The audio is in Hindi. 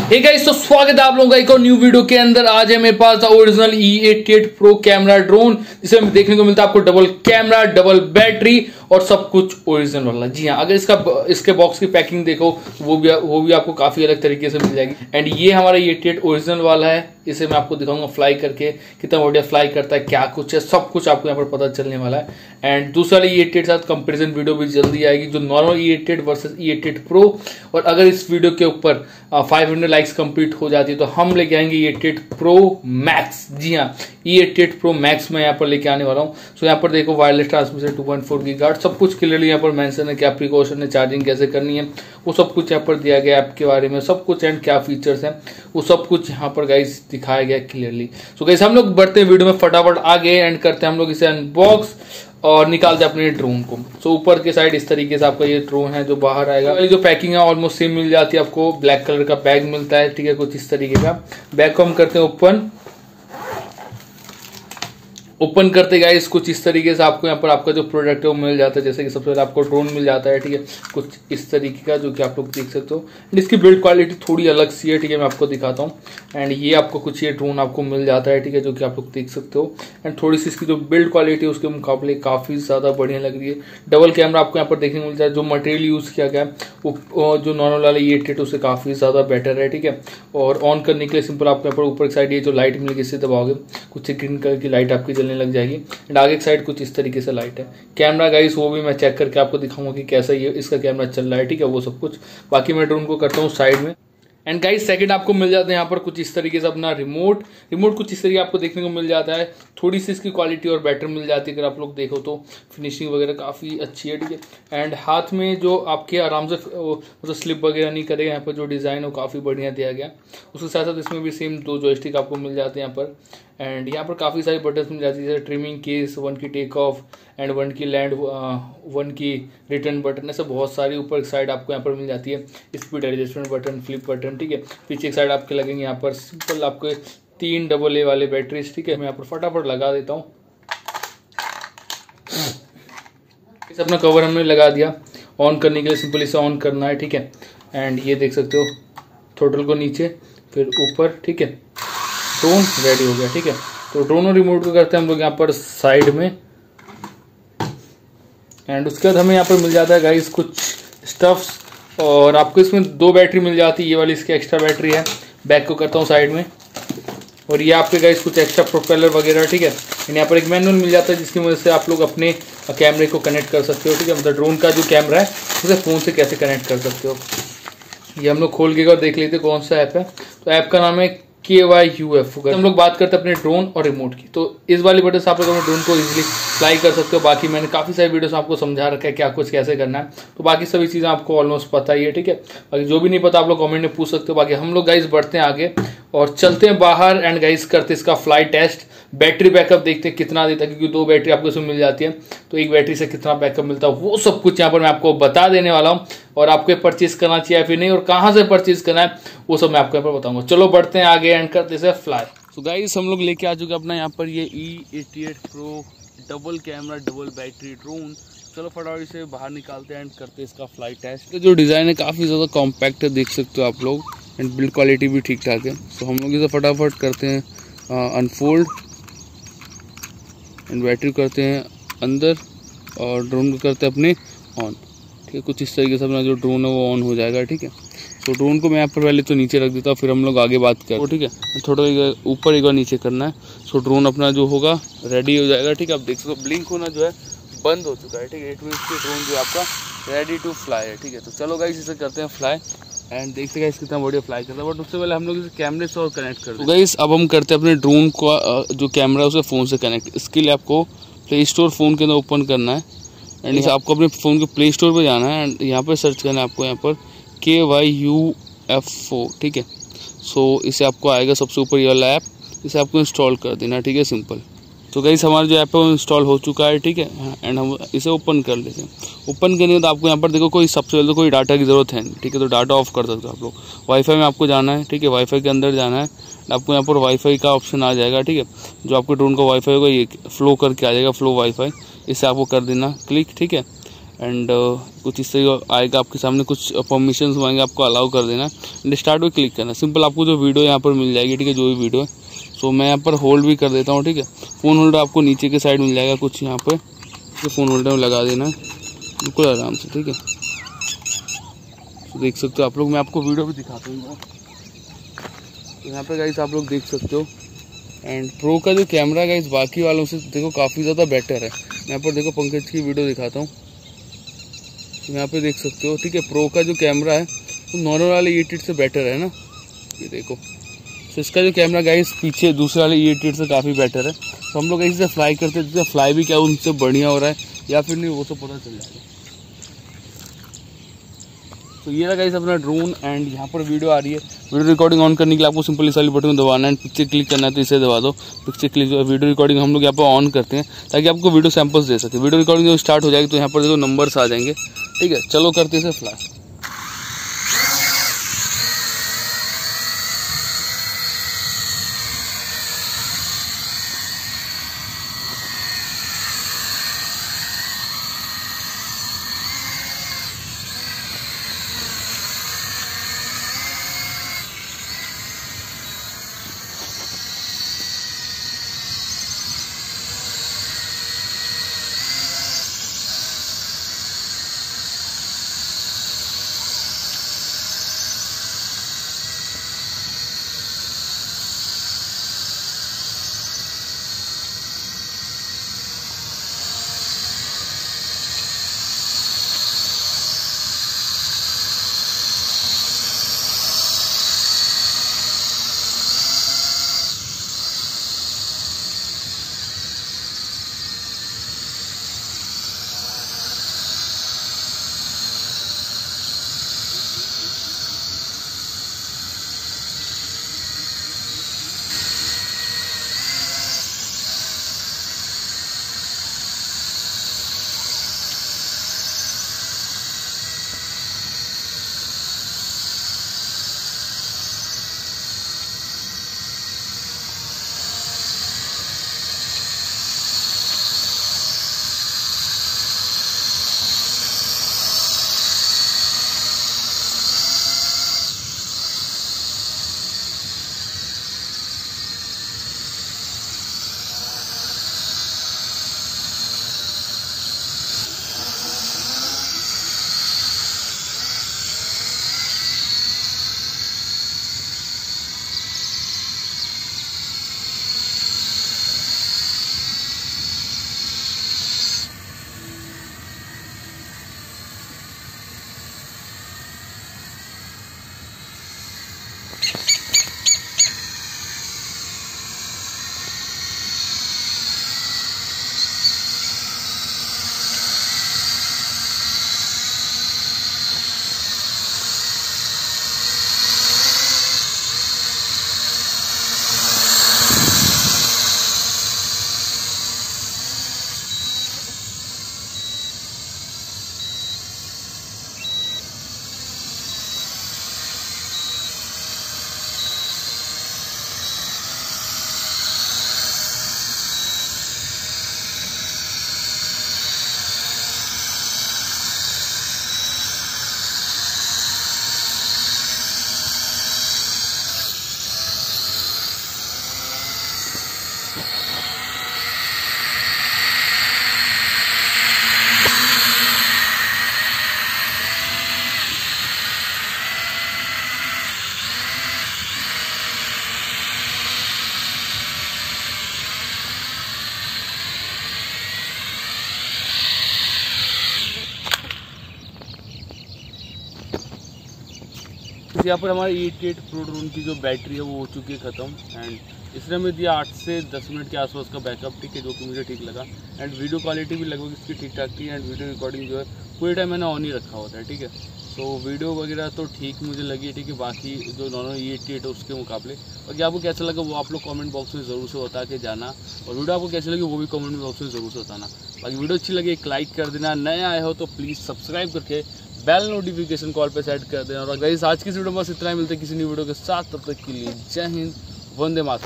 हे गाइस, तो स्वागत है आप लोगों का एक और न्यू वीडियो के अंदर। आज है मेरे पास original E88 pro camera drone, जिसमें देखने को मिलता है आपको डबल कैमरा, डबल बैटरी और सब कुछ ओरिजिनल वाला। जी हाँ, अगर इसके बॉक्स की पैकिंग देखो वो भी आपको काफी अलग तरीके से मिल जाएगी। एंड ये हमारा E88 ओरिजिनल वाला है। इसे मैं आपको दिखाऊंगा फ्लाई करके, कितना बढ़िया फ्लाई करता है, क्या कुछ है, सब कुछ आपको यहाँ पर पता चलने वाला है। एंड दूसरा E88 के साथ कंपेरिजन वीडियो भी जल्दी आएगी, जो normal E88 versus E88 pro. और अगर इस वीडियो के ऊपर 500 लाइक्स कंप्लीट हो जाती है तो हम लेके आएंगे E88 प्रो मैक्स। जी हाँ, E88 प्रो मैक्स में यहाँ पर लेके आने वाला हूँ। सो यहाँ पर देखो वायरलेस ट्रांसमिशन 2.4 गीगाहर्ट्ज, सब कुछ क्लियरली यहाँ पर मेंशन है, क्या प्रिकॉशन है, चार्जिंग कैसे करनी है, वो सब कुछ यहाँ पर दिया गया ऐप के बारे में, सब कुछ। एंड क्या फीचर्स हैं वो सब कुछ यहाँ पर गाइस दिखाया गया क्लियरली। सो गाइस हम लोग बढ़ते हैं वीडियो में फटाफट आगे एंड करते हैं हम लोग इसे अनबॉक्स और निकालते हैं अपने ड्रोन को। सो ऊपर के साइड इस तरीके से आपका ये ड्रोन है जो बाहर आएगा। जो पैकिंग है ऑलमोस्ट सेम मिल जाती है आपको, ब्लैक कलर का बैग मिलता है, ठीक है, कुछ इस तरीके का। बैग को हम करते हैं ओपन करते गाइस कुछ इस तरीके से आपको यहाँ पर आपका जो प्रोडक्ट है वो मिल जाता है। जैसे कि सबसे पहले आपको ड्रोन मिल जाता है, ठीक है, कुछ इस तरीके का, जो कि आप लोग देख सकते हो। एंड इसकी बिल्ड क्वालिटी थोड़ी अलग सी है, ठीक है, मैं आपको दिखाता हूँ। एंड ये आपको कुछ ये ड्रोन आपको मिल जाता है, ठीक है, जो कि आप लोग देख सकते हो। एंड थोड़ी सी इसकी जो बिल्ड क्वालिटी है उसके मुकाबले काफी ज्यादा बढ़िया लग रही है। डबल कैमरा आपको यहाँ पर देखने को मिलता है। जो मटेरियल यूज किया गया है वो जो नॉर्मल वाला E88 उससे काफी ज्यादा बेटर है, ठीक है। और ऑन करने के लिए सिंपल आपको यहाँ पर ऊपर की साइड ये जो लाइट मिलेगी इससे दबाओगे कुछ ग्रीन कलर की लाइट आपकी जलने लग जाएगी। एंड आगे की साइड कुछ इस तरीके से लाइट है। कैमरा गाइस वो भी मैं चेक करके आपको दिखाऊंगा कि कैसा ये इसका कैमरा चल रहा है, ठीक है, वो सब कुछ। बाकी मैं ड्रोन को करता हूँ साइड में। एंड गाइस सेकंड आपको मिल जाता है यहाँ पर कुछ इस तरीके से अपना रिमोट कुछ इस तरीके आपको देखने को मिल जाता है। थोड़ी सी इसकी क्वालिटी और बेटर मिल जाती है, अगर आप लोग देखो तो फिनिशिंग वगैरह काफ़ी अच्छी है, ठीक है। एंड हाथ में जो आपके आराम से मतलब स्लिप वगैरह नहीं करेगा, यहाँ पर जो डिज़ाइन है वो काफ़ी बढ़िया दिया गया। उसके साथ साथ इसमें भी सेम 2 जॉयस्टिक आपको मिल जाते हैं यहाँ पर। एंड यहाँ पर काफ़ी सारी बटन्स मिल जाती है, जैसे ट्रिमिंग केस, 1 की टेक ऑफ एंड 1 की लैंड, 1 की रिटर्न बटन, ऐसे बहुत सारी ऊपर साइड आपको यहाँ पर मिल जाती है। Speed adjustment button, flip button, ठीक है। पीछे साइड आपके लगेंगे यहाँ पर सिंपल आपके 3 AA वाले बैटरीज, ठीक है। मैं यहाँ पर फटाफट लगा देता हूँ। इस अपना कवर हमने लगा दिया। ऑन करने के लिए सिंपल इसे ऑन करना है, ठीक है। एंड ये देख सकते हो, थ्रोटल को नीचे फिर ऊपर, ठीक है। ड्रोन रेडी हो गया, ठीक है। तो ड्रोन और रिमोट को करते हैं हम लोग यहाँ पर साइड में। एंड उसके बाद हमें यहाँ पर मिल जाता है गाइस कुछ स्टफ्स, और आपको इसमें 2 बैटरी मिल जाती है। ये वाली इसकी एक्स्ट्रा बैटरी है। बैक को करता हूँ साइड में। और ये आपके गाइस कुछ एक्स्ट्रा प्रोपेलर वगैरह, ठीक है। यहाँ पर एक मैनुअल मिल जाता है जिसकी वजह से आप लोग अपने कैमरे को कनेक्ट कर सकते हो, ठीक है। मतलब ड्रोन का जो कैमरा है उसे फ़ोन से कैसे कनेक्ट कर सकते हो। ये हम लोग खोल के और देख लेते कौन सा ऐप है। तो ऐप का नाम है KYUF। हम लोग बात करते हैं अपने ड्रोन और रिमोट की। तो इस वाली बटन से आप लोग अपने ड्रोन को इजीली फ्लाई कर सकते हो। बाकी मैंने काफ़ी सारी वीडियोस में आपको समझा रखा है क्या कुछ कैसे करना है, तो बाकी सभी चीज़ें आपको ऑलमोस्ट पता ही है, ठीक है। बाकी जो भी नहीं पता आप लोग कमेंट में पूछ सकते हो। बाकी हम लोग गाइस बढ़ते हैं आगे और चलते हैं बाहर एंड गाइस करते हैं इसका फ्लाई टेस्ट। बैटरी बैकअप देखते हैं कितना देता है, क्योंकि 2 बैटरी आपको इसमें मिल जाती है, तो एक बैटरी से कितना बैकअप मिलता है वो सब कुछ यहाँ पर मैं आपको बता देने वाला हूँ। और आपको परचेज करना चाहिए या फिर नहीं, और कहाँ से परचेज करना है वो सब मैं आपको यहाँ पर बताऊंगा। चलो बढ़ते हैं आगे एंड करते हैं फ्लाई। तो गाइस हम लोग लेके आ चुके हैं अपना यहाँ पर ये E88 pro double camera double battery drone. चलो फटाफट इसे बाहर निकालते हैं एंड करते हैं इसका फ्लाई टेस्ट। जो डिज़ाइन है काफ़ी ज़्यादा कॉम्पैक्ट है, देख सकते हो आप लोग। एंड बिल्ड क्वालिटी भी ठीक ठाक है। तो हम लोग इसे फटाफट करते हैं अनफोल्ड एंड बैटरी करते हैं अंदर और ड्रोन को करते हैं अपने ऑन, ठीक है। कुछ इस तरीके से अपना जो ड्रोन है वो ऑन हो जाएगा, ठीक है। तो ड्रोन को मैं यहाँ पर पहले तो नीचे रख देता हूँ, फिर हम लोग आगे बात करें, ठीक है। थोड़ा ऊपर एक बार नीचे करना है। सो ड्रोन अपना जो होगा रेडी हो जाएगा, ठीक है। आप देख सकते हो ब्लिंक होना जो है बंद हो चुका है, ठीक है। इट मीन्स कि ड्रोन जो है आपका रेडी टू फ्लाई है, ठीक है। तो चलो गाइस इसे करते हैं फ्लाई एंड देखते हैं कितना बढ़िया फ्लाई करता है। बट उससे पहले हम लोग इसे कैमरे से और कनेक्ट करते हैं। तो गाइस अब हम करते हैं अपने ड्रोन को जो कैमरा है उसे फ़ोन से कनेक्ट। इसके लिए आपको प्ले स्टोर फ़ोन के अंदर ओपन करना है एंड इसे आपको अपने फ़ोन के प्ले स्टोर पर जाना है एंड यहाँ पर सर्च करना है आपको यहाँ पर KYUF4, ठीक है। सो इसे आपको आएगा सबसे ऊपर ये वाला ऐप, इसे आपको इंस्टॉल कर देना, ठीक है, सिंपल। तो गाइस हमारा जो ऐप है वो इंस्टॉल हो चुका है, ठीक है। एंड हम इसे ओपन कर लेते हैं। ओपन करने के बाद आपको यहाँ पर देखो कोई सबसे पहले तो कोई डाटा की ज़रूरत है नहीं, ठीक है। तो डाटा ऑफ कर सकते हो आप लोग। वाईफाई में आपको जाना है, ठीक है। वाईफाई के अंदर जाना है, आपको यहाँ पर वाईफाई का ऑप्शन आ जाएगा, ठीक है। जो आपके ड्रोन का वाईफाई होगा ये फ्लो करके आ जाएगा, फ्लो वाईफाई, इसे आपको कर देना क्लिक, ठीक है। एंड कुछ इस तरीके आएगा आपके सामने, कुछ परमिशन मांगेंगे, आपको अलाउ कर देना एंड स्टार्ट पे क्लिक करना। सिंपल आपको जो वीडियो यहाँ पर मिल जाएगी, ठीक है, जो भी वीडियो है। सो मैं यहाँ पर होल्ड भी कर देता हूँ, ठीक है। फ़ोन होल्डर आपको नीचे के साइड मिल जाएगा कुछ यहाँ पर, फ़ोन होल्डर में लगा देना है बिल्कुल आराम से, ठीक है। तो देख सकते हो आप लोग, मैं आपको वीडियो भी दिखाता हूँ। तो यहाँ पर गाइस आप लोग देख सकते हो। एंड प्रो का जो कैमरा गाइस बाकी वालों से देखो काफ़ी ज़्यादा बेटर है। मैं यहाँ पर देखो पंकज की वीडियो दिखाता हूँ, यहाँ पे देख सकते हो, ठीक है। प्रो का जो कैमरा है वो नॉर्मल वाले E8 से बेटर है ना, ये देखो। तो इसका जो कैमरा गाइस पीछे दूसरे वाले E8 से काफ़ी बेटर है। तो हम लोग ऐसे फ्लाई करते हैं, फ्लाई भी क्या उनसे बढ़िया हो रहा है या फिर नहीं, वो तो पता चल जाएगा। तो ये रहा गाइस अपना ड्रोन एंड यहाँ पर वीडियो आ रही है। वीडियो रिकॉर्डिंग ऑन करने के लिए आपको सिंपल इस वाली बटन दबाना है, पिक्चर क्लिक करना है तो इसे दबा दो, पिक्चर क्लिक। वीडियो रिकॉर्डिंग हम लोग यहाँ पर ऑन करते हैं ताकि आपको वीडियो सैंपल्स दे सके। वीडियो रिकॉर्डिंग जो स्टार्ट हो जाएगी तो यहाँ पर देखो नंबर्स आ जाएंगे, ठीक है। चलो करते इसे फ्लैश। यहाँ पर हमारे E8 प्रो ड्रोन की जो बैटरी है वो हो चुकी है ख़त्म। एंड इसने हमें दिया 8 से 10 मिनट के आसपास का बैकअप, ठीक है, जो कि मुझे ठीक लगा। एंड वीडियो क्वालिटी भी लगभग इसकी ठीक ठाक थी। एंड वीडियो रिकॉर्डिंग जो है पूरे टाइम मैंने ऑन ही रखा होता है, ठीक है। तो वीडियो वगैरह तो ठीक मुझे लगी, ठीक है। बाकी जो नॉर्मल E8 है उसके मुकाबले। और आपको कैसा लगा वो आप लोग कमेंट बॉक्स में ज़रूर से बता के जाना, और वीडियो आपको कैसी लगी वो भी कमेंट बॉक्स में ज़रूर से बताना। बाकी वीडियो अच्छी लगी एक लाइक कर देना, नए आए हो तो प्लीज़ सब्सक्राइब करके बेल नोटिफिकेशन कॉल पे सेट कर देना। और गाइस आज की वीडियो में बस इतना ही, मिलते हैं किसी नई वीडियो के साथ, तब तक के लिए जय हिंद, वंदे मातरम।